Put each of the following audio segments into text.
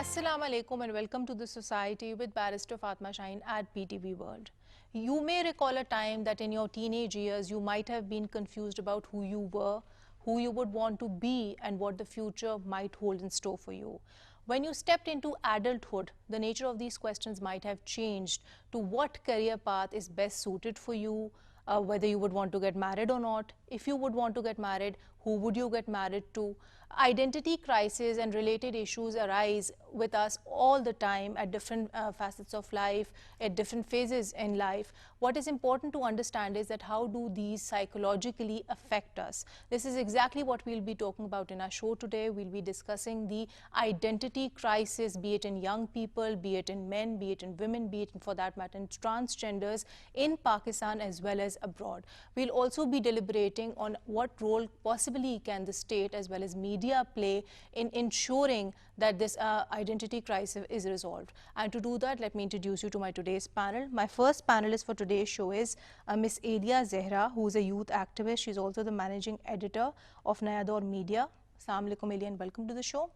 Assalamu alaikum and welcome to the Society with Barrister Fatma Shaheen at PTV World. You may recall a time that in your teenage years you might have been confused about who you were, who you would want to be and what the future might hold in store for you. When you stepped into adulthood, the nature of these questions might have changed to what career path is best suited for you, whether you would want to get married or not. If you would want to get married, who would you get married to? Identity crisis and related issues arise with us all the time at different facets of life, at different phases in life. What is important to understand is that how do these psychologically affect us? This is exactly what we'll be talking about in our show today. We'll be discussing the identity crisis, be it in young people, be it in men, be it in women, be it for that matter in transgenders in Pakistan as well as abroad. We'll also be deliberating on what role possibly can the state as well as media play in ensuring that this identity crisis is resolved. And to do that, let me introduce you to my today's panel. My first panelist for today's show is Miss Elia Zehra, who is a youth activist. She's also the managing editor of Naya Daur Media. Assalamu alaikum, Elia, and welcome to the show.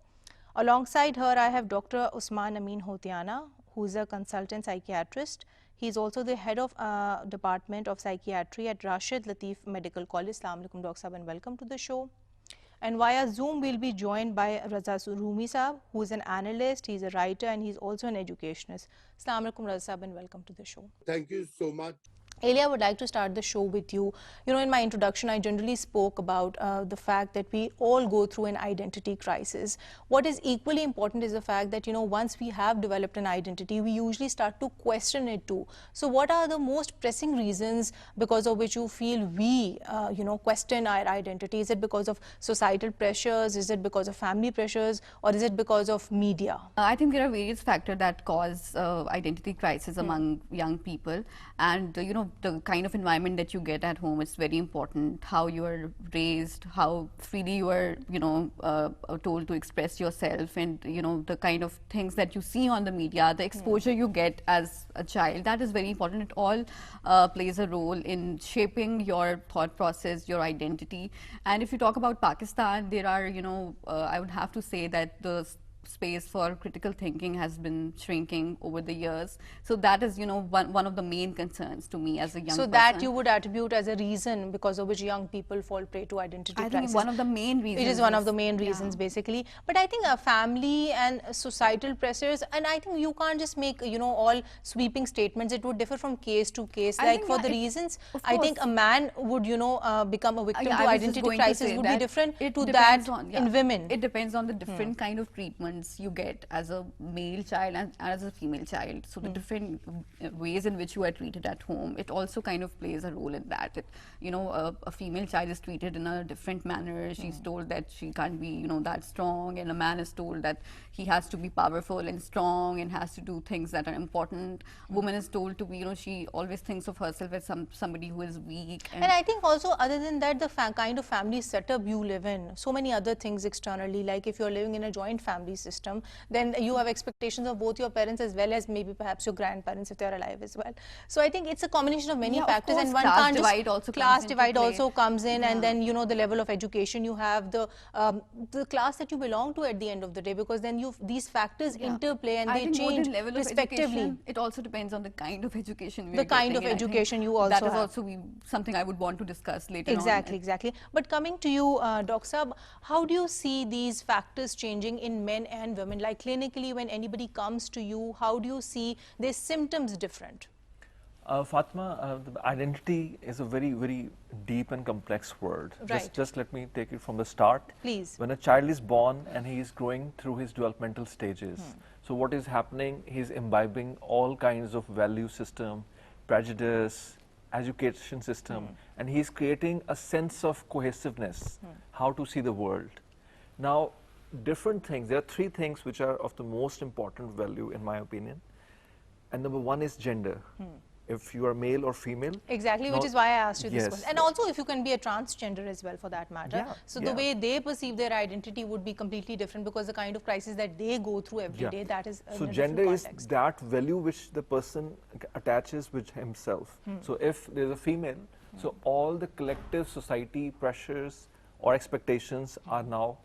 Alongside her, I have Dr. Usman Amin Hotiana, who is a consultant psychiatrist. He is also the head of Department of Psychiatry at Rashid Latif Medical College. Assalamu alaikum, Dr. Sahab, and welcome to the show. And via Zoom, we'll be joined by Raza Rumi Sahab, who is an analyst, he's a writer, and he's also an educationist. Assalamu alaikum, Raza Sahab, and welcome to the show. Thank you so much. Elia, I would like to start the show with you. You know, in my introduction, I generally spoke about the fact that we all go through an identity crisis. What is equally important is the fact that, you know, once we have developed an identity, we usually start to question it too. So what are the most pressing reasons because of which you feel we, question our identity? Is it because of societal pressures? Is it because of family pressures? Or is it because of media? I think there are various factors that cause identity crisis among young people. And, the kind of environment that you get at home is very important. How you are raised, how freely you are, told to express yourself, and, the kind of things that you see on the media, the exposure you get as a child, that is very important. It all plays a role in shaping your thought process, your identity. And if you talk about Pakistan, there are, I would have to say that the space for critical thinking has been shrinking over the years. So that is, one of the main concerns to me as a young person. So that you would attribute as a reason because of which young people fall prey to identity crisis. I think one of the main reasons. It is one of the main reasons, basically. But I think a family and societal pressures, and I think you can't just make, all sweeping statements. It would differ from case to case. Like for the reasons, I think a man would, become a victim to identity crisis would be different to that in women. It depends on the different kind of treatment you get as a male child and as a female child. So the different ways in which you are treated at home, it also kind of plays a role in that. A female child is treated in a different manner. She's told that she can't be, that strong, and a man is told that he has to be powerful and strong and has to do things that are important. Woman is told to be, she always thinks of herself as somebody who is weak. And I think also, other than that, the kind of family setup you live in, so many other things externally, like if you're living in a joint family system, then you have expectations of both your parents as well as maybe perhaps your grandparents if they're alive as well. So I think it's a combination of many factors, and one can't just class divide also comes in, and then the level of education you have, the class that you belong to at the end of the day, because then these factors interplay and they change respectively. It also depends on the kind of education the kind of education you also have. That is also something I would want to discuss later on. Exactly. But coming to you, Dr. Saab, how do you see these factors changing in men and women? Like clinically, when anybody comes to you, how do you see their symptoms different? Fatma, the identity is a very, very deep and complex word. Right. Just let me take it from the start. Please. When a child is born and he is growing through his developmental stages, so what is happening, he's imbibing all kinds of value system, prejudice, education system, and he's creating a sense of cohesiveness, how to see the world. Now, different things, there are three things which are of the most important value in my opinion, and number one is gender. If you are male or female. Exactly, which is why I asked you this question. And also if you can be a transgender as well for that matter. So the way they perceive their identity would be completely different because the kind of crisis that they go through every day, that is so gender is that value which the person attaches with himself. So if there's a female, so all the collective society pressures or expectations are now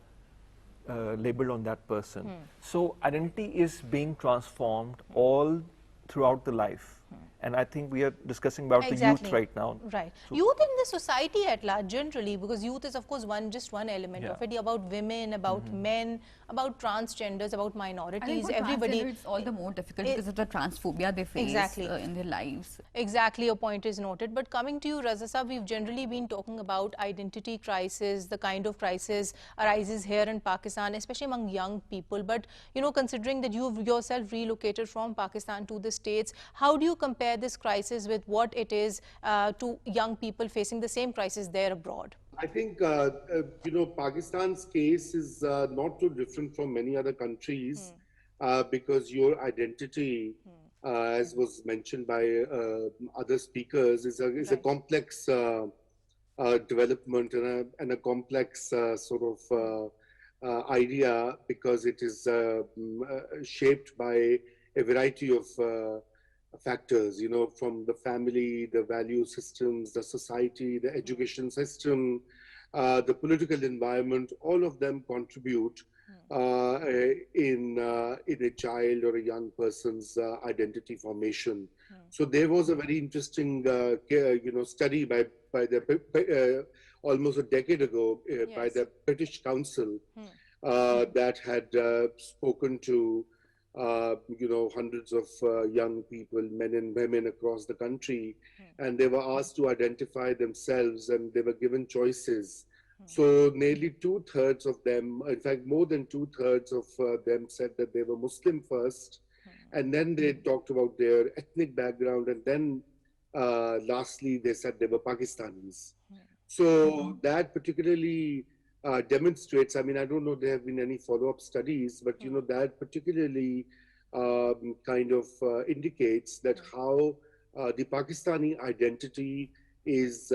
labeled on that person. So identity is being transformed all throughout the life. And I think we are discussing about the youth right now. Right. So Youth in the society at large generally, because youth is of course just one element Yeah. of it, about women, about men, about transgenders, about I think minorities, for everybody. transgender, it's all the more difficult it- because of the transphobia they face Exactly. in their lives. Exactly, your point is noted. But coming to you, Raza Saab, we've generally been talking about identity crisis, the kind of crisis arises here in Pakistan, especially among young people. But, you know, considering that you've yourself relocated from Pakistan to the States, how do you compare this crisis with what it is to young people facing the same crisis there abroad? I think, Pakistan's case is not too different from many other countries because your identity, as was mentioned by other speakers, is a Right. complex development and a complex sort of idea because it is shaped by a variety of factors, from the family, the value systems, the society, the education system, the political environment, all of them contribute in a child or a young person's identity formation. So there was a very interesting, study by the almost a decade ago by Yes. the British Council that had spoken to hundreds of young people, men and women across the country, and they were asked to identify themselves, and they were given choices. So nearly 2/3 of them, in fact, more than 2/3 of them said that they were Muslim first, and then they talked about their ethnic background, and then lastly they said they were Pakistanis. So that particularly demonstrates, I mean, I don't know if there have been any follow-up studies, but that particularly kind of indicates that how the Pakistani identity is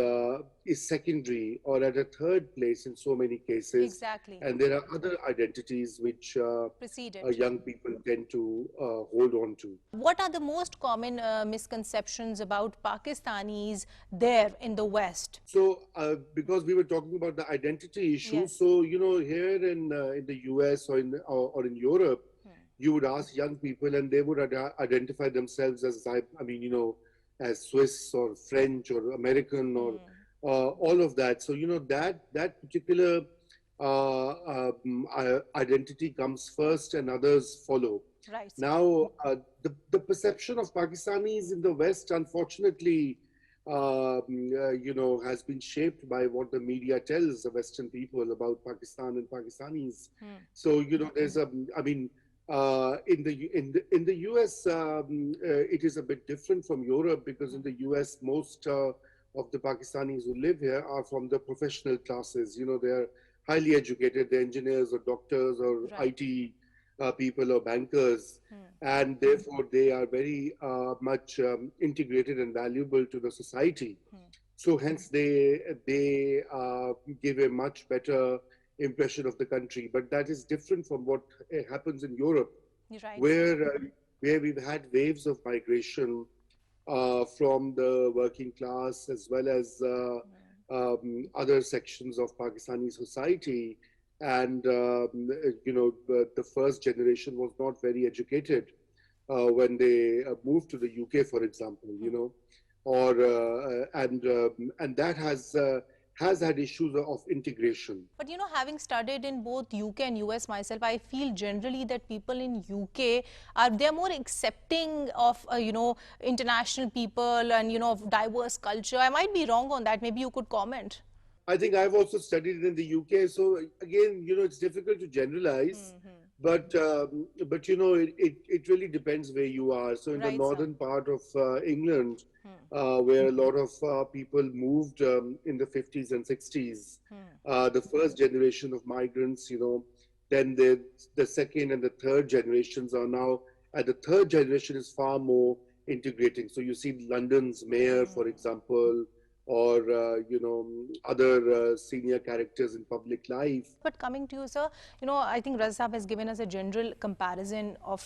secondary or at a third place in so many cases. Exactly. And there are other identities which Preceded. young people tend to hold on to. What are the most common misconceptions about Pakistanis there in the West? So, because we were talking about the identity issue, Yes. so here in the US or in Europe, you would ask young people, and they would identify themselves as as Swiss or French or American or all of that. So that particular identity comes first, and others follow. Right. Now, the perception of Pakistanis in the West, unfortunately, has been shaped by what the media tells the Western people about Pakistan and Pakistanis. So there's in the US, it is a bit different from Europe because in the US, most of the Pakistanis who live here are from the professional classes. They're highly educated, they're engineers or doctors or Right. IT people or bankers, and therefore they are very much integrated and valuable to the society. So hence they give a much better impression of the country. But that is different from what happens in Europe, Right. where we've had waves of migration from the working class as well as other sections of Pakistani society. And the first generation was not very educated when they moved to the UK, for example, and that has had issues of integration. But having studied in both UK and US myself, I feel generally that people in UK they're more accepting of international people and of diverse culture. I might be wrong on that. Maybe you could comment. I think I've also studied in the UK, so again, it's difficult to generalize, but it really depends where you are. So in the Right, northern part of England, where a lot of people moved in the 50s and 60s, the first generation of migrants, then the second and the third generations are now, the third generation is far more integrating. So you see London's mayor, for example, or other senior characters in public life. But coming to you, sir, I think Raza Saab has given us a general comparison of,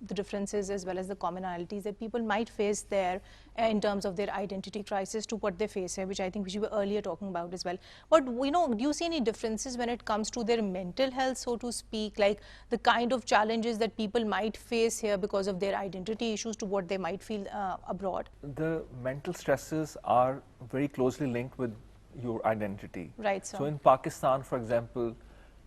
the differences as well as the commonalities that people might face there in terms of their identity crisis to what they face here, which I think we were earlier talking about as well. But do you see any differences when it comes to their mental health, so to speak, like the kind of challenges that people might face here because of their identity issues to what they might feel abroad? The mental stresses are very closely linked with your identity. Right, sir. So in Pakistan, for example,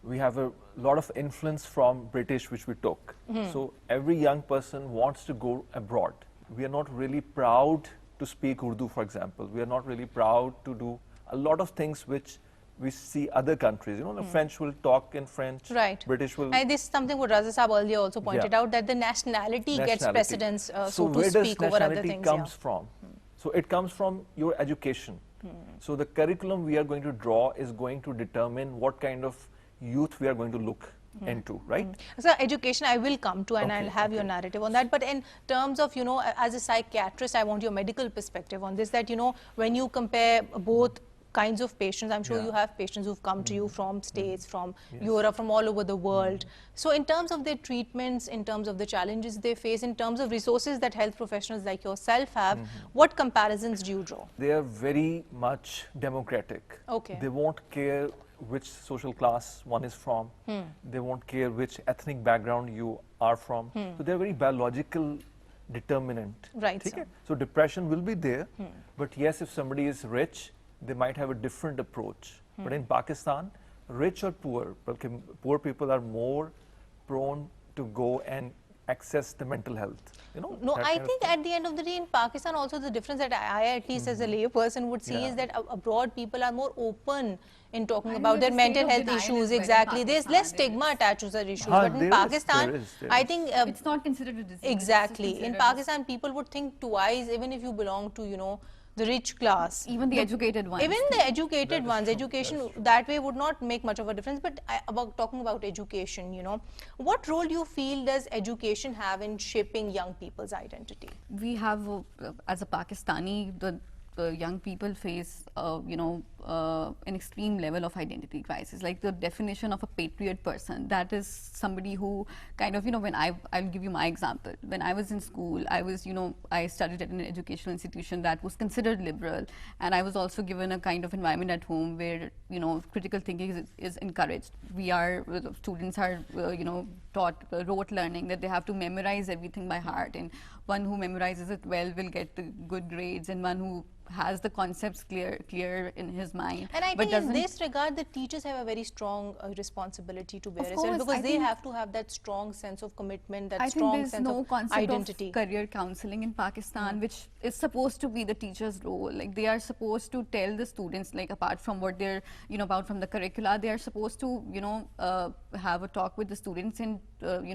we have a lot of influence from British which we took. So every young person wants to go abroad. We are not really proud to speak Urdu, for example. We are not really proud to do a lot of things which we see other countries. The French will talk in French. Right. British will. And this is something what Raza Saab earlier also pointed out, that the nationality gets precedence, so to speak, over other things. Where does nationality comes from? So it comes from your education. So the curriculum we are going to draw is going to determine what kind of youth we are going to look into, right? So education I will come to, and I'll have your narrative on that. But in terms of, as a psychiatrist, I want your medical perspective on this, that, when you compare both kinds of patients, I'm sure you have patients who've come to you from States, from Europe, from all over the world. So in terms of their treatments, in terms of the challenges they face, in terms of resources that health professionals like yourself have, what comparisons do you draw? They are very much democratic. Okay. They won't care which social class one is from. They won't care which ethnic background you are from. So they're very biological determinant. Right, Okay? sir. So depression will be there, but yes, if somebody is rich, they might have a different approach. But in Pakistan, rich or poor, poor people are more prone to go and access the mental health. No, I think at the end of the day in Pakistan also the difference that I at least as a lay person would see is that abroad people are more open in talking about their mental health issues. Exactly. There's less stigma attached to their issues. But in Pakistan, I think it's not considered a disease. exactly. In Pakistan, people would think twice, even if you belong to, the rich class. Even the educated ones. Even the educated ones, education that way would not make much of a difference. But talking about education, what role do you feel does education have in shaping young people's identity? We have, as a Pakistani, the young people face, an extreme level of identity crisis. Like the definition of a patriot person, that is somebody who kind of, when I'll give you my example. When I was in school, I studied at an educational institution that was considered liberal, and I was also given a kind of environment at home where, critical thinking is encouraged. Students are, taught rote learning, that they have to memorize everything by heart, and one who memorizes it well will get the good grades, and one who has the concepts clear in his mind. And I think in this regard, the teachers have a very strong responsibility to bear as well, because they have to have that strong sense of commitment, that strong sense of identity. Of career counseling in Pakistan, which is supposed to be the teacher's role. Like they are supposed to tell the students, like apart from what they're, about from the curricula, they are supposed to, have a talk with the students and,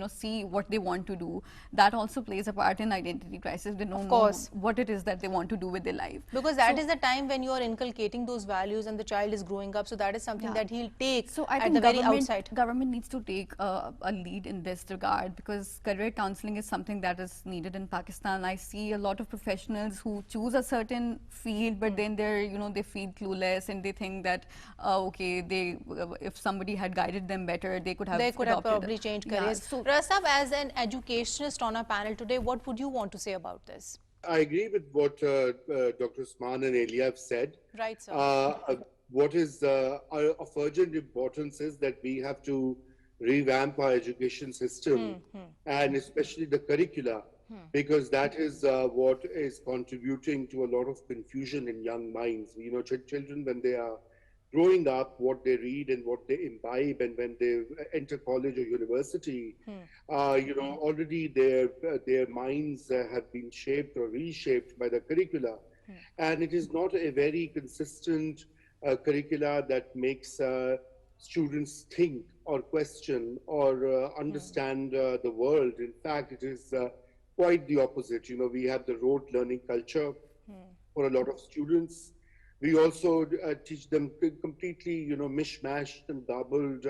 see what they want to do. That also plays a part in identity crisis. They don't know what it is that they want to do with their life. Because that is the time when you are inculcating those values and the child is growing up, so that is something that he'll take at the very outside. Government needs to take a lead in this regard, because career counseling is something that is needed in Pakistan. I see a lot of professionals who choose a certain field, but then they're, they feel clueless and they think that, if somebody had guided them better, they could have probably changed careers. So, Rasab, as an educationist on our panel today, what would you want to say about this? I agree with what Dr. Usman and Elia have said. Right, sir. What is of urgent importance is that we have to revamp our education system and especially the curricula, because that is what is contributing to a lot of confusion in young minds. Children, when they are growing up, what they read and what they imbibe, and when they enter college or university, already their minds have been shaped or reshaped by the curricula. And it is not a very consistent curricula that makes students think or question or understand the world. In fact, it is quite the opposite. We have the rote learning culture for a lot of students. We also teach them completely, mishmashed and garbled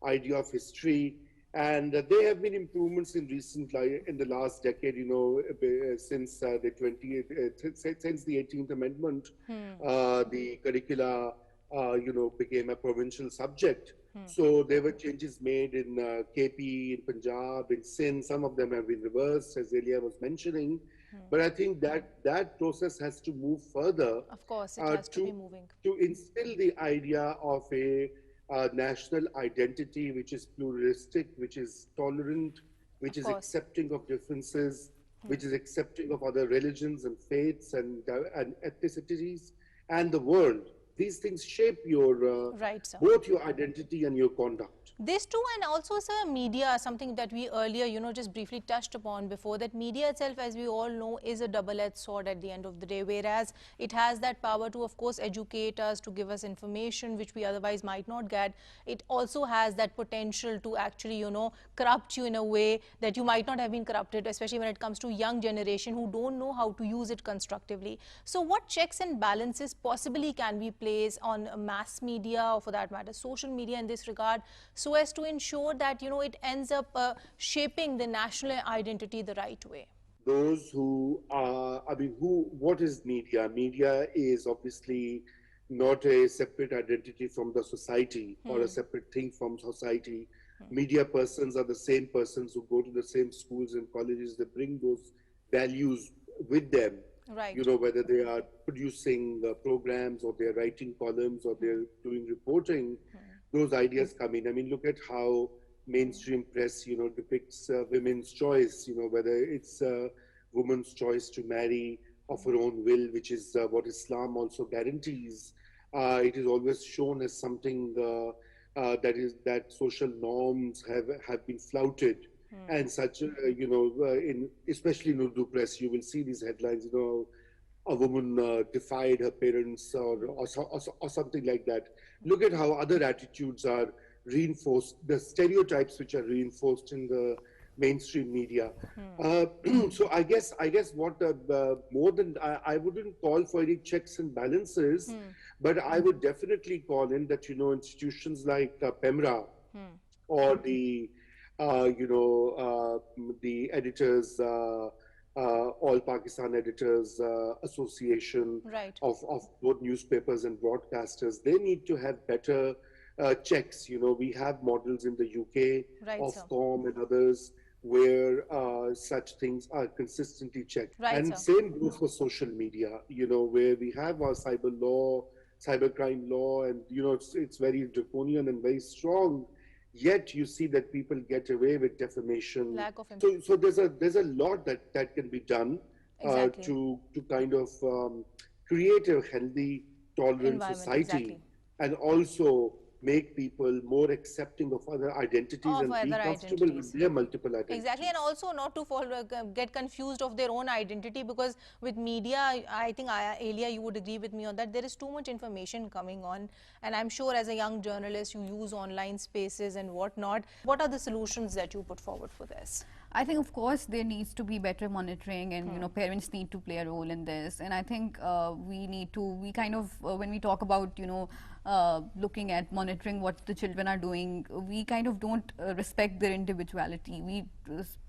idea of history. And there have been improvements in the last decade, since the 18th Amendment, the curricula, became a provincial subject. So there were changes made in KP, in Punjab, in Sindh. Some of them have been reversed, as Elia was mentioning. But I think that process has to move further Of course, it has to to be moving. instill the idea of a national identity which is pluralistic, which is tolerant, which Of is course. accepting of differences, which is accepting of other religions and faiths and ethnicities and the world. These things shape your Right, sir. both your identity and your conduct. This too, and also, sir, media, something that we earlier, just briefly touched upon before, that media itself, as we all know, is a double-edged sword at the end of the day, whereas it has that power to, of course, educate us, to give us information which we otherwise might not get. It also has that potential to actually, corrupt you in a way that you might not have been corrupted, especially when it comes to young generation who don't know how to use it constructively. So what checks and balances possibly can we place on mass media, or for that matter, social media in this regard, so as to ensure that, it ends up shaping the national identity the right way? Those who are, what is media? Media is obviously not a separate identity from the society or a separate thing from society. Media persons are the same persons who go to the same schools and colleges. They bring those values with them. Right. Whether they are producing programs or they're writing columns or they're doing reporting, those ideas come in. I mean, look at how mainstream press, depicts women's choice, whether it's woman's choice to marry of her own will, which is what Islam also guarantees. It is always shown as something that social norms have been flouted. And such, in especially in Urdu press, you will see these headlines, a woman defied her parents or something like that. Look at how other attitudes are reinforced, the stereotypes which are reinforced in the mainstream media. So I guess what more than I wouldn't call for any checks and balances, but I would definitely call in that institutions like PEMRA or the the editors. All Pakistan Editors Association Right. of both newspapers and broadcasters, they need to have better checks. We have models in the UK, Right, sir. Ofcom and others, where such things are consistently checked. Right, And sir. same goes for social media, where we have our cybercrime law, and it's very draconian and very strong. Yet you see that people get away with defamation. Lack of So there's a lot that can be done Exactly. to kind of create a healthy, tolerant Environment, society, exactly. and also make people more accepting of other identities Of and be other comfortable identities. with their multiple identities. Exactly, and also not to get confused of their own identity, because with media, I think, Elia, you would agree with me on that, there is too much information coming on, and I'm sure as a young journalist, you use online spaces and whatnot. What are the solutions that you put forward for this? I think, of course, there needs to be better monitoring, and parents need to play a role in this. And I think we kind of when we talk about looking at monitoring what the children are doing, we kind of don't respect their individuality. We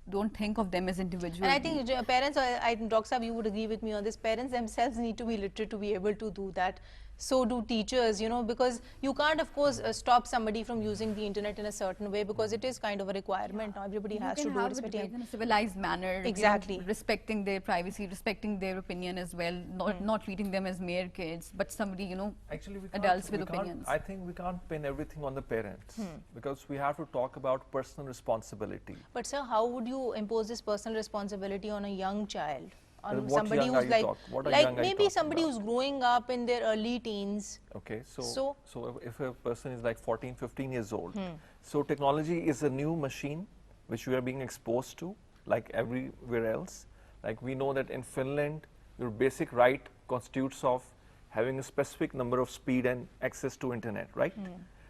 don't think of them as individuals. And I think parents, I think Dr. Saab, you would agree with me on this, parents themselves need to be literate to be able to do that. So do teachers, because you can't, of course, stop somebody from using the internet in a certain way, because it is kind of a requirement now. Everybody has to do it, it in a civilized manner. Exactly. Respecting their privacy, respecting their opinion as well, not treating them as mere kids, but somebody, Actually, adults with opinions. I think we can't pin everything on the parents because we have to talk about personal responsibility. But sir, how would you impose this personal responsibility on a young child? On What somebody young who's are you like, what like young are you maybe talking somebody about? who's growing up in their early teens. Okay, so So- if a person is like 14, 15 years old, so technology is a new machine which we are being exposed to, like everywhere else. Like we know that in Finland, your basic right constitutes of having a specific number of speed and access to internet, right?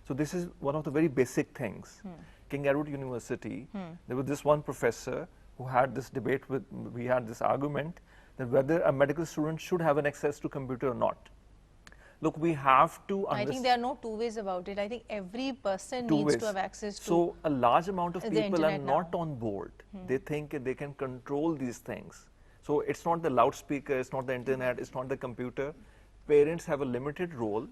So this is one of the very basic things. King Edward University, there was this one professor who had this debate we had this argument that whether a medical student should have an access to computer or not. Look, we have to I think there are no two ways about it. I think every person two needs ways. to have access to. So a large amount of the people are internet not now. on board. They think they can control these things. So it's not the loudspeaker, it's not the internet, it's not the computer. Parents have a limited role.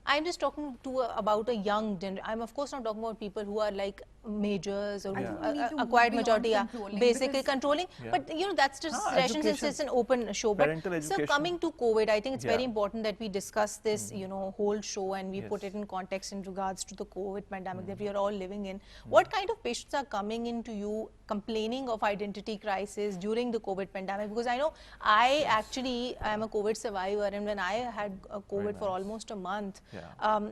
I'm just talking about a young generation. I'm of course not talking about people who are like majors or I think we need to acquired move beyond majority, yeah, controlling, basically because controlling. Yeah. But you know, that's just Ah, session since education. it's an open show. But Parental so education. coming to COVID, I think it's very Yeah. important that we discuss this, you know, whole show and we put Yes. it in context in regards to the COVID pandemic that we are all living in. What kind of patients are coming into you complaining of identity crisis during the COVID pandemic? Because I know I actually am a COVID survivor, and when I had COVID for nice. almost a month, Yeah.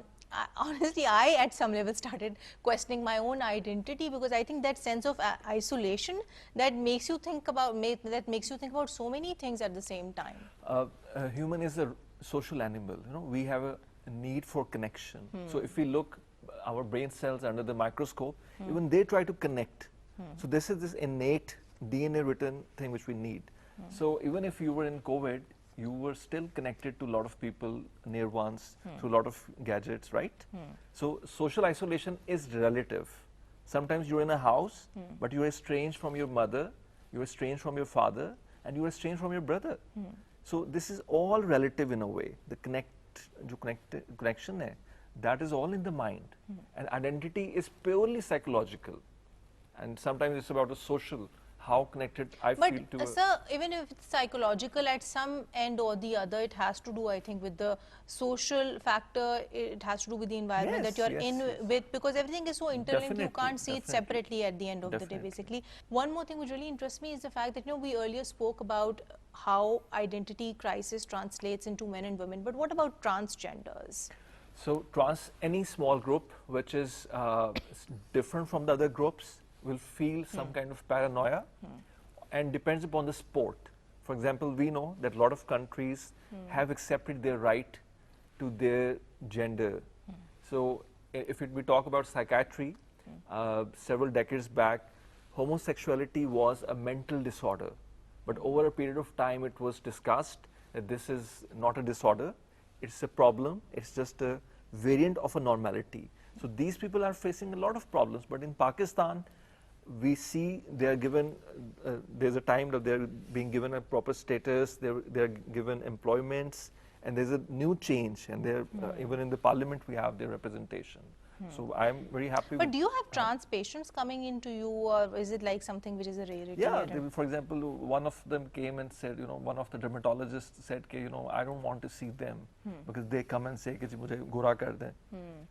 honestly, I at some level started questioning my own identity, because I think that sense of isolation that makes you think about so many things at the same time. A human is a social animal. You know, we have a need for connection. So if we look our brain cells under the microscope, even they try to connect. So this is this innate DNA written thing which we need. So even if you were in COVID, you were still connected to a lot of people, near ones, through a lot of gadgets, right? So social isolation is relative. Sometimes you're in a house, but you're estranged from your mother, you're estranged from your father, and you're estranged from your brother. So this is all relative in a way. The connection hai, that is all in the mind. And identity is purely psychological. And sometimes it's about a social, how connected I But feel to sir, even if it's psychological, at some end or the other, it has to do, I think, with the social factor. It has to do with the environment that Yes, you're yes, in yes. with, because everything is so interlinked. You Definitely, can't see it definitely. separately at the end of the day, Definitely. basically. One more thing which really interests me is the fact that, you know, we earlier spoke about how identity crisis translates into men and women. But what about transgenders? So any small group which is different from the other groups will feel some kind of paranoia, and depends upon the sport. For example, we know that a lot of countries have accepted their right to their gender. So if we talk about psychiatry, several decades back, homosexuality was a mental disorder. But over a period of time, it was discussed that this is not a disorder, it's a problem, it's just a variant of a normality. So these people are facing a lot of problems, but in Pakistan, we see they are given, there's a time that they're being given a proper status, they're given employments, and there's a new change, and they're, even in the parliament we have their representation. So I'm very happy But with do you have trans patients coming into you, or is it like something which is a rarity? Yeah, for example, one of them came and said, you know, one of the dermatologists said, you know, I don't want to see them because they come and say, "Ki mujhe gora kar de."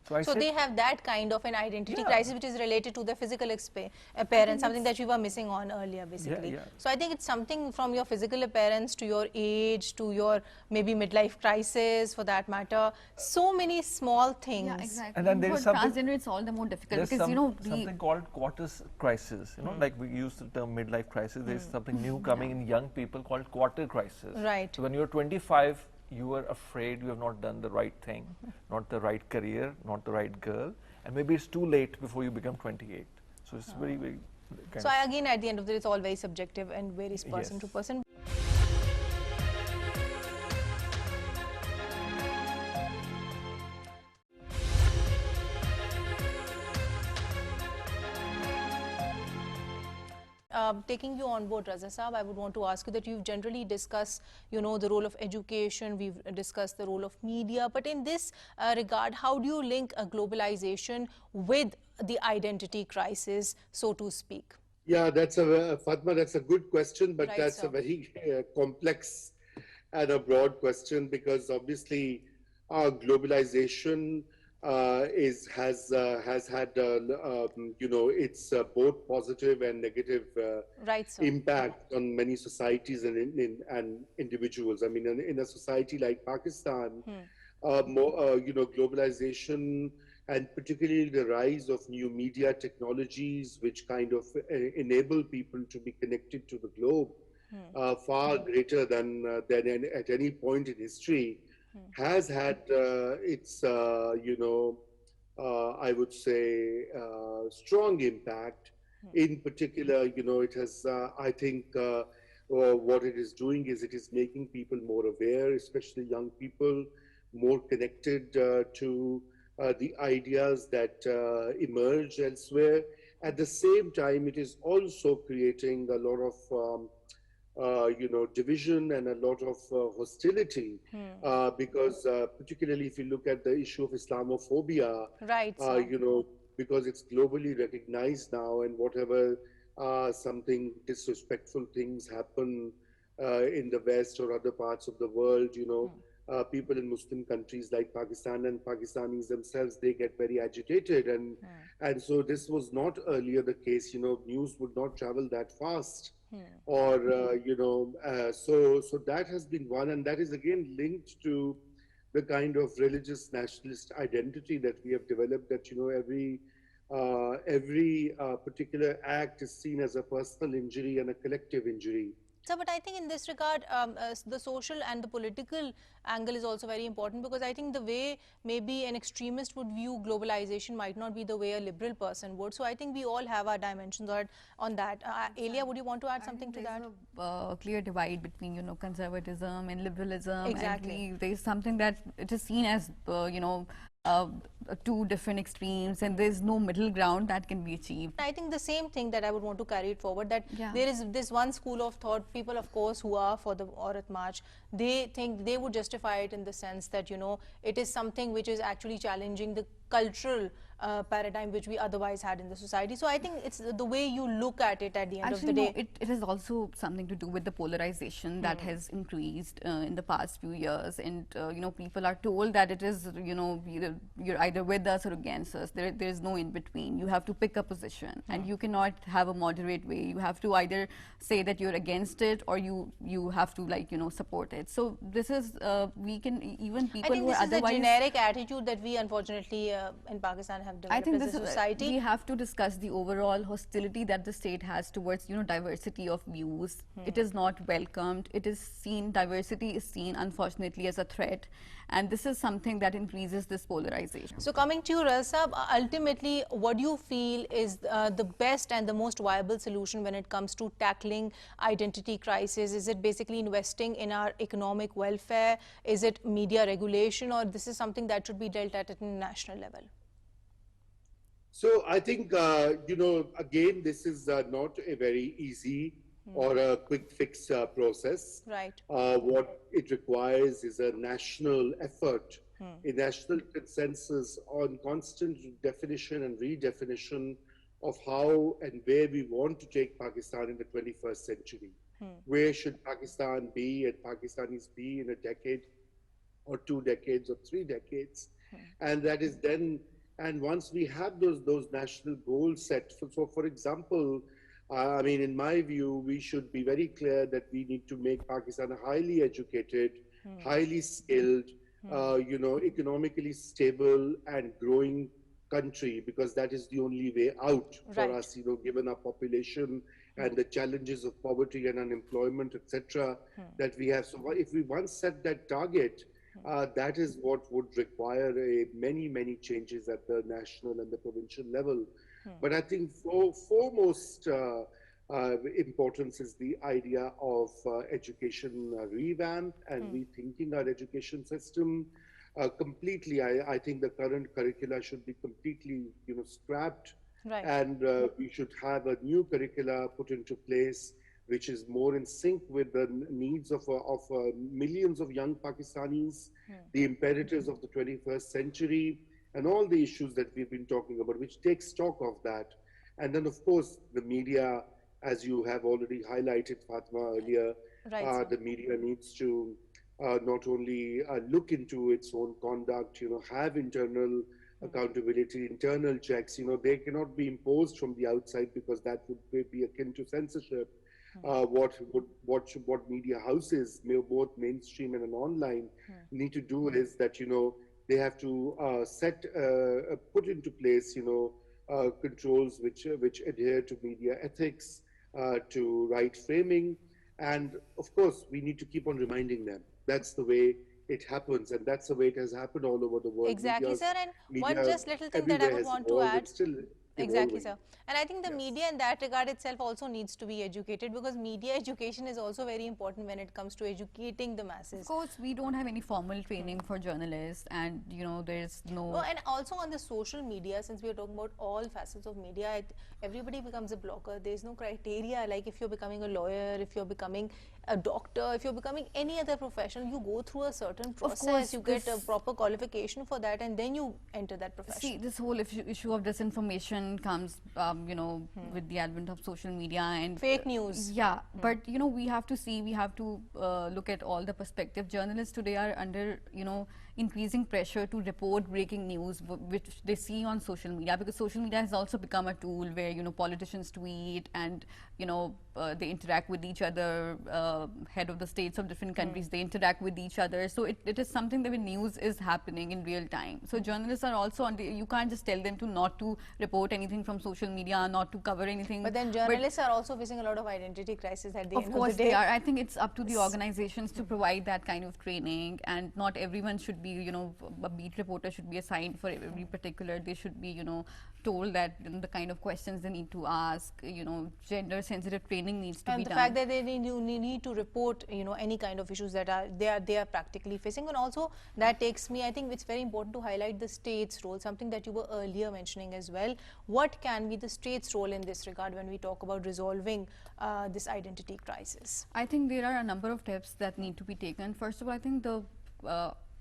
So I So said, they have that kind of an identity Yeah. crisis which is related to their physical appearance, something that you were missing on earlier, basically. yeah. So I think it's something from your physical appearance to your age to your maybe midlife crisis, for that matter. So many small things. Yeah, exactly. And then there for is something- transgender, it's all the more difficult there's because, you know, something called quarters crisis. You know, like we use the term midlife crisis. There's something new coming in young people called quarter crisis. Right. So when you're 25, you are afraid you have not done the right thing, not the right career, not the right girl, and maybe it's too late before you become 28. So it's very, very kind So of again, at the end of the day, it's all very subjective and varies person to Yes. person. Taking you on board, Raza Saab, I would want to ask you that you've generally discussed, you know, the role of education, we've discussed the role of media, but in this regard, how do you link globalization with the identity crisis, so to speak? Yeah, Fatma, that's a good question, but Right, that's sir. a very complex and a broad question, because obviously globalization has had you know, it's both positive and negative Right, sir. impact on many societies and individuals. I mean, in a society like Pakistan, you know, globalization and particularly the rise of new media technologies, which kind of enable people to be connected to the globe far greater than at any point in history, has had its, you know, I would say, strong impact. In particular, you know, it has, I think, what it is doing is it is making people more aware, especially young people, more connected to the ideas that emerge elsewhere. At the same time, it is also creating a lot of division and a lot of hostility, because particularly if you look at the issue of Islamophobia, Right, sir. because it's globally recognized now, and whatever something disrespectful things happen in the West or other parts of the world, people in Muslim countries like Pakistan and Pakistanis themselves, they get very agitated, and so this was not earlier the case. News would not travel that fast, or so that has been one, and that is again linked to the kind of religious nationalist identity that we have developed. That every particular act is seen as a personal injury and a collective injury. So, but I think in this regard, the social and the political angle is also very important, because I think the way maybe an extremist would view globalization might not be the way a liberal person would. So, I think we all have our dimensions on that. Elia, would you want to add something to that? A clear divide between conservatism and liberalism. Exactly. And there's something that it is seen as two different extremes, and there's no middle ground that can be achieved. I think the same thing that I would want to carry it forward, that Yeah. there is this one school of thought, people of course who are for the Aurat March, they think they would justify it in the sense that it is something which is actually challenging the cultural paradigm which we otherwise had in the society. So I think it's the way you look at it at the end of the day. No, it is also something to do with the polarization that has increased in the past few years, and people are told that it is you're either with us or against us. There is no in between. You have to pick a position, and you cannot have a moderate way. You have to either say that you're against it, or you have to support it. So this is we can even people I think who this are is a otherwise generic attitude that we unfortunately in Pakistan have I developed think as this a is society. we have to discuss the overall hostility that the state has towards diversity of views. It is not welcomed. It is seen, diversity is seen unfortunately as a threat, and this is something that increases this polarization. So coming to you, Rasab, ultimately what do you feel is the best and the most viable solution when it comes to tackling identity crisis? Is it basically investing in our economic welfare? Is it media regulation, or this is something that should be dealt at a national level? So I think, again, this is not a very easy or a quick fix process. Right. What it requires is a national effort, a national consensus on constant definition and redefinition of how and where we want to take Pakistan in the 21st century. Where should Pakistan be and Pakistanis be in a decade or 2 decades or 3 decades? And that is then, and once we have those national goals set, so for example, in my view, we should be very clear that we need to make Pakistan a highly educated, highly skilled, economically stable and growing country, because that is the only way out for Right. us, given our population and the challenges of poverty and unemployment, etc., that we have. So if we once set that target, that is what would require many changes at the national and the provincial level. But I think foremost importance is the idea of education revamp and rethinking our education system completely. I think the current curricula should be completely scrapped, Right. and we should have a new curricula put into place which is more in sync with the needs of millions of young Pakistanis, the imperatives of the 21st century, and all the issues that we've been talking about, which takes stock of that. And then, of course, the media, as you have already highlighted, Fatma, earlier, Right, sir. the media needs to not only look into its own conduct, have internal accountability, internal checks. They cannot be imposed from the outside, because that would be akin to censorship. What media houses, both mainstream and online, need to do is that they have to put into place controls which adhere to media ethics, to right framing, and of course we need to keep on reminding them. That's the way it happens, and that's the way it has happened all over the world. Exactly, Media's- sir. And one media just little thing that I everywhere would has want to evolved, add. and still Exactly, evolving. sir. And I think the media in that regard itself also needs to be educated, because media education is also very important when it comes to educating the Of masses. course, we don't have any formal training for journalists, and there's No, no. and also on the social media, since we are talking about all facets of media, everybody becomes a blogger. There's no criteria, like if you're becoming a lawyer, if you're becoming a doctor, if you're becoming any other profession, you go through a certain Of process, course, you get a this. proper qualification for that, and then you enter that See, profession. this whole issue of disinformation comes, with the advent of social media and Fake news. yeah, but we have to see, we have to look at all the perspective. Journalists today are under, increasing pressure to report breaking news, which they see on social media, because social media has also become a tool where, politicians tweet and, they interact with each other, head of the states of different countries, they interact with each other. So it is something that when news is happening in real time. So journalists are also on you can't just tell them to not to report anything from social media, not to cover anything. But then journalists are also facing a lot of identity crisis at the end Of of course the they day. are. I think it's up to the organizations to provide that kind of training, and not everyone should be, a beat reporter should be assigned for every particular. They should be, told that the kind of questions they need to ask, gender sensitive training needs to And be the done. fact that they need to report, any kind of issues that they are practically facing. And also that takes me, I think it's very important to highlight the state's role, something that you were earlier mentioning as well. What can be the state's role in this regard when we talk about resolving this identity crisis? I think there are a number of steps that need to be taken. First of all, I think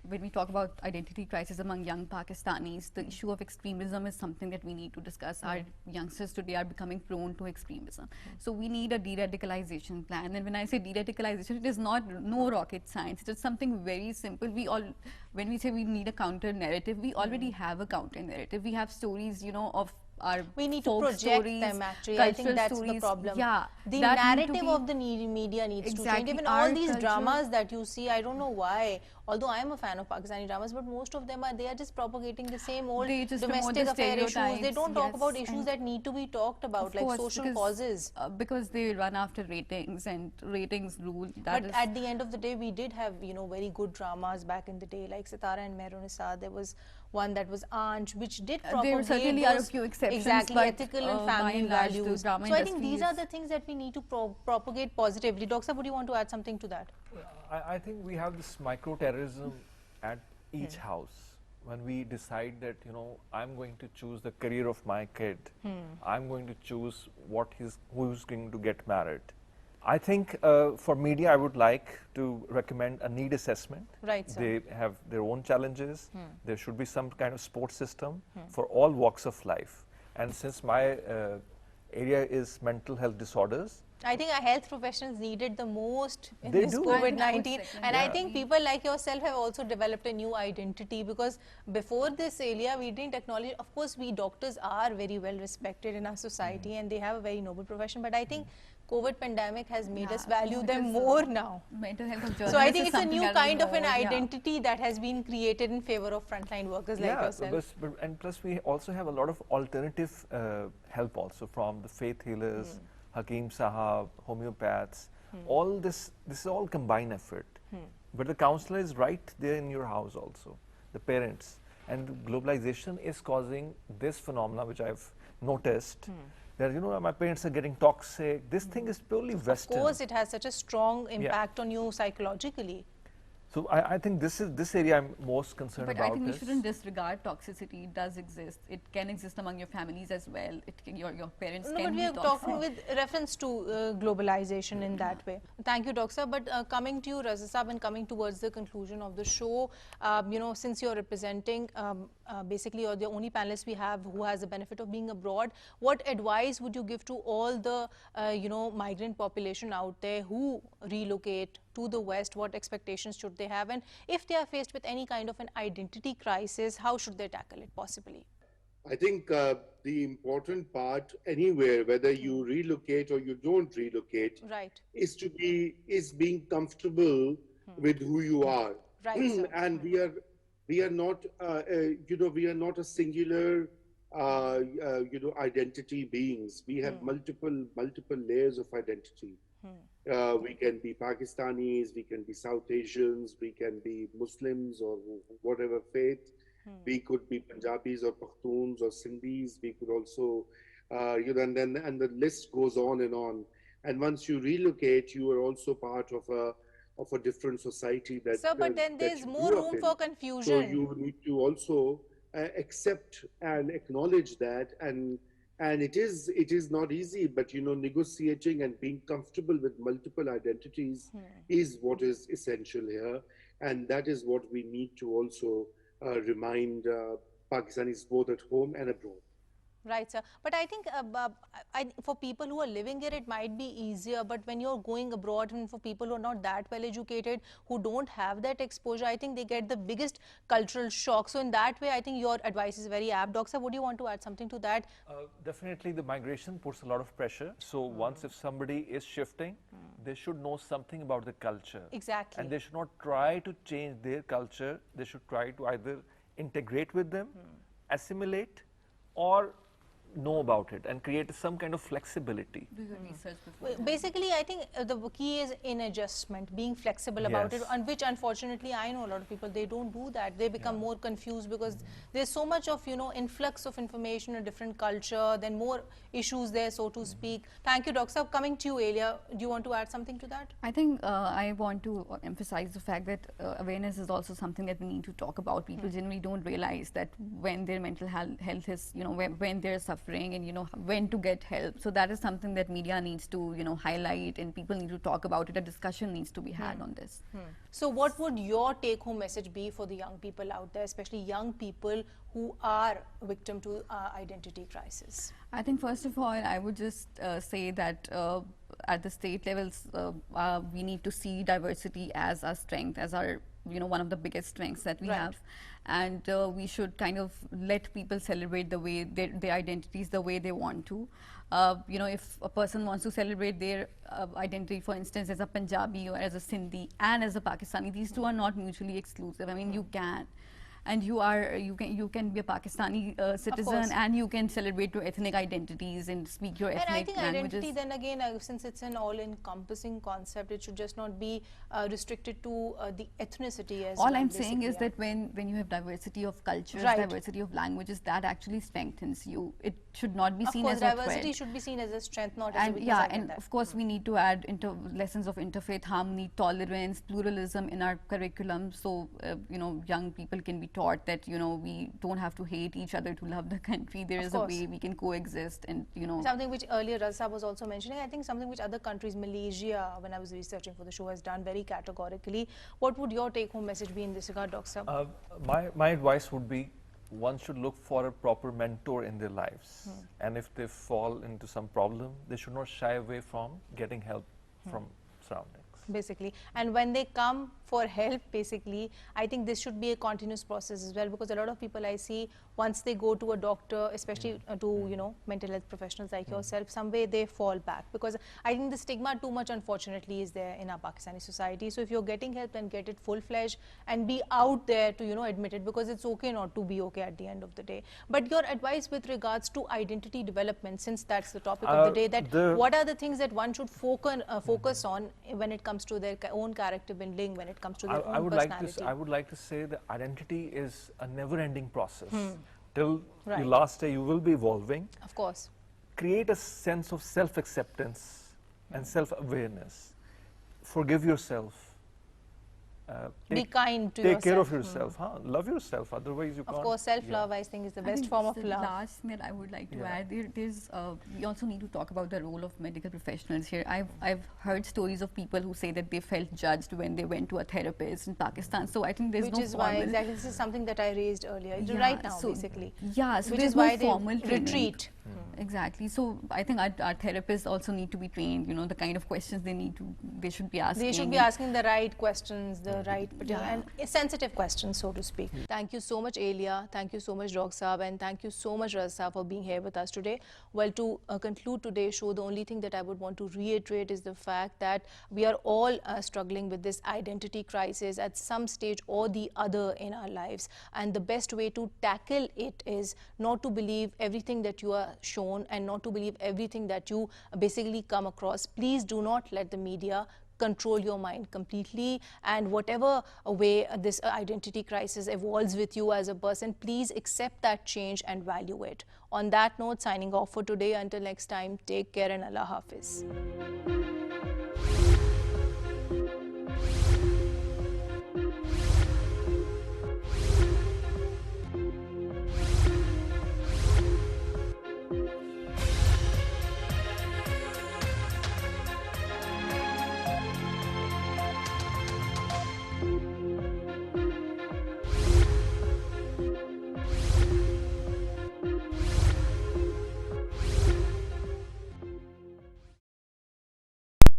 when we talk about identity crisis among young Pakistanis, the issue of extremism is something that we need to discuss. Our youngsters today are becoming prone to extremism. So we need a de-radicalization plan. And when I say de-radicalization, it is no rocket science. It is something very simple. When we say we need a counter narrative, we already have a counter narrative. We have stories, of our We need to folk project stories, them actually. I think cultural that's stories. the problem. Yeah, The that need to narrative be- of the media needs to change. Exactly. Even Our all these culture- dramas that you see, I don't know why. Although I am a fan of Pakistani dramas, but most of them they are just propagating the same old They just promote domestic the affair issues. They stereotypes, don't talk about yes, issues and that need to be talked about, Of like course, social causes. because they run after ratings, and ratings rule. But at the end of the day, we did have, very good dramas back in the day, like Sitara and Mehrun-Nisa. There was one that was Anj, which did propagate there certainly are a those few exceptions, exactly but, ethical and by family and large, the values. drama So I think industry these are is- the things that we need to propagate positively. Doctor, would you want to add something to that? I think we have this micro-terrorism at each house. When we decide that, I'm going to choose the career of my kid, I'm going to choose who's going to get married. I think for media, I would like to recommend a need assessment. Right, sir. They have their own challenges. There should be some kind of support system for all walks of life. And since my area is mental health disorders, I think our health professionals needed the most in They this do. COVID-19. I would second And I that. think people like yourself have also developed a new identity, because before this area, we didn't acknowledge, of course, we doctors are very well respected in our society and they have a very noble profession. But I think COVID pandemic has made us Yeah, value it them is, more now. mental health of So I journalists think is it's a something new that we kind of an more, yeah. identity that has been created in favor of frontline workers like yourself. and plus we also have a lot of alternative help also from the faith healers, Hakim Sahab, homeopaths. All this is all combined effort. But the counselor is right there in your house also, the parents. And globalization is causing this phenomena which I've noticed. That my parents are getting toxic. This thing is purely Of Western. course, it has such a strong impact on you psychologically. So I think this area I'm most concerned But about. I think we is- shouldn't disregard toxicity. It does exist. It can exist among your families as well. Your parents No, can but be we are toxic. talking with reference to globalization in that way. Thank you, Doctor. But coming to you, Raza Saab, and coming towards the conclusion of the show, since you're representing, basically you're the only panelist we have who has the benefit of being abroad, what advice would you give to all the, migrant population out there who relocate to the West? What expectations should they have? And if they are faced with any kind of an identity crisis, how should they tackle it possibly? I think the important part anywhere, whether you relocate or you don't relocate, Right. is being comfortable with who you are. Right, sir. And we are not we are not a singular identity beings. We have multiple layers of identity. We can be Pakistanis, we can be South Asians, we can be Muslims or whatever faith. We could be Punjabis or Pakhtuns or Sindhis. We could also, and the list goes on and on. And once you relocate, you are also part of a different society Sir, but then that there's you more grew up room in. for So confusion. you need to also accept and acknowledge that, and it is not easy, but negotiating and being comfortable with multiple identities is what is essential here, and that is what we need to also remind Pakistanis both at home and abroad. Right, sir. But I think for people who are living here, it might be easier. But when you're going abroad, and for people who are not that well educated, who don't have that exposure, I think they get the biggest cultural shock. So in that way, I think your advice is very apt. Doctor, would you want to add something to that? Definitely, the migration puts a lot of pressure. So once if somebody is shifting, they should know something about the culture. Exactly. And they should not try to change their culture. They should try to either integrate with them, assimilate, or know about it and create some kind of flexibility. Do your research before. Basically, I think the key is in adjustment, being flexible about it, Yes. and which unfortunately I know a lot of people, they don't do that. They become more confused because there's so much of, influx of information, a different culture, then more issues there, so to speak. Thank you, Doctor. Coming to you, Elia, do you want to add something to that? I think I want to emphasize the fact that awareness is also something that we need to talk about. People generally don't realize that when their mental health is, when they're suffering and, when to get help. So that is something that media needs to, highlight, and people need to talk about it. A discussion needs to be had on this. So what would your take-home message be for the young people out there, especially young people who are victim to identity crisis? I think first of all, I would just say that at the state levels, we need to see diversity as our strength, as our one of the biggest strengths that we Right. have, and we should kind of let people celebrate the way their identities the way they want to. If a person wants to celebrate their identity, for instance, as a Punjabi or as a Sindhi and as a Pakistani, these two are not mutually exclusive. I mean, you can. And you can be a Pakistani citizen, course. and you can celebrate your ethnic identities and speak your And I ethnic think languages. identity, then again, since it's an all-encompassing concept, it should just not be restricted to the ethnicity as All well, I'm saying is basically, yeah. that when you have diversity of cultures, Right. diversity of languages, that actually strengthens you. It should not be Of seen course, as a diversity threat. should be seen as a strength, not as a And weakness. yeah, I get and that. of course we need to add lessons of interfaith harmony, tolerance, pluralism in our curriculum. So young people can be taught that we don't have to hate each other to love the country. There Of is a course. way we can coexist, and Something which earlier Raza was also mentioning, I think something which other countries, Malaysia, when I was researching for the show, has done very categorically. What would your take-home message be in this regard, Doctor? My advice would be one should look for a proper mentor in their lives. And if they fall into some problem, they should not shy away from getting help from surroundings. Basically, and when they come for help, basically, I think this should be a continuous process as well, because a lot of people I see, once they go to a doctor, especially to mental health professionals like yourself, some way they fall back, because I think the stigma too much, unfortunately, is there in our Pakistani society. So if you're getting help, then get it full-fledged and be out there to admit it, because it's okay not to be okay at the end of the day. But your advice with regards to identity development, since that's the topic of the day, that what are the things that one should focus on when it comes to their own character building, when it comes to their own personality? I would like to say that identity is a never-ending process. Till Right. your last day, you will be evolving. Of course. Create a sense of self-acceptance and self-awareness. Forgive yourself. Be kind to Take yourself. care of yourself. Love yourself. Otherwise, you can't. Of course, self-love, I think, is the I best think form of the love. last thing that I would like to add, we also need to talk about the role of medical professionals here. I've heard stories of people who say that they felt judged when they went to a therapist in Pakistan. So I think there's Which no is why, formal. exactly, this is something that I raised earlier, Yeah, right now, so- basically. Yeah, so Which there's is no why they formal training. retreat. Exactly. So I think our therapists also need to be trained. The kind of questions they should be asking. They should be asking the right questions, the right particular, Yeah. and sensitive questions, so to speak. Thank you so much, Elia. Thank you so much, Dog Saab, and thank you so much, Raz Saab, for being here with us today. Well, to conclude today's show, the only thing that I would want to reiterate is the fact that we are all struggling with this identity crisis at some stage or the other in our lives. And the best way to tackle it is not to believe everything that you are shown and not to believe everything that you basically come across. Please do not let the media control your mind completely, and whatever way this identity crisis evolves with you as a person, please accept that change and value it. On that note, signing off for today. Until next time, take care and Allah Hafiz.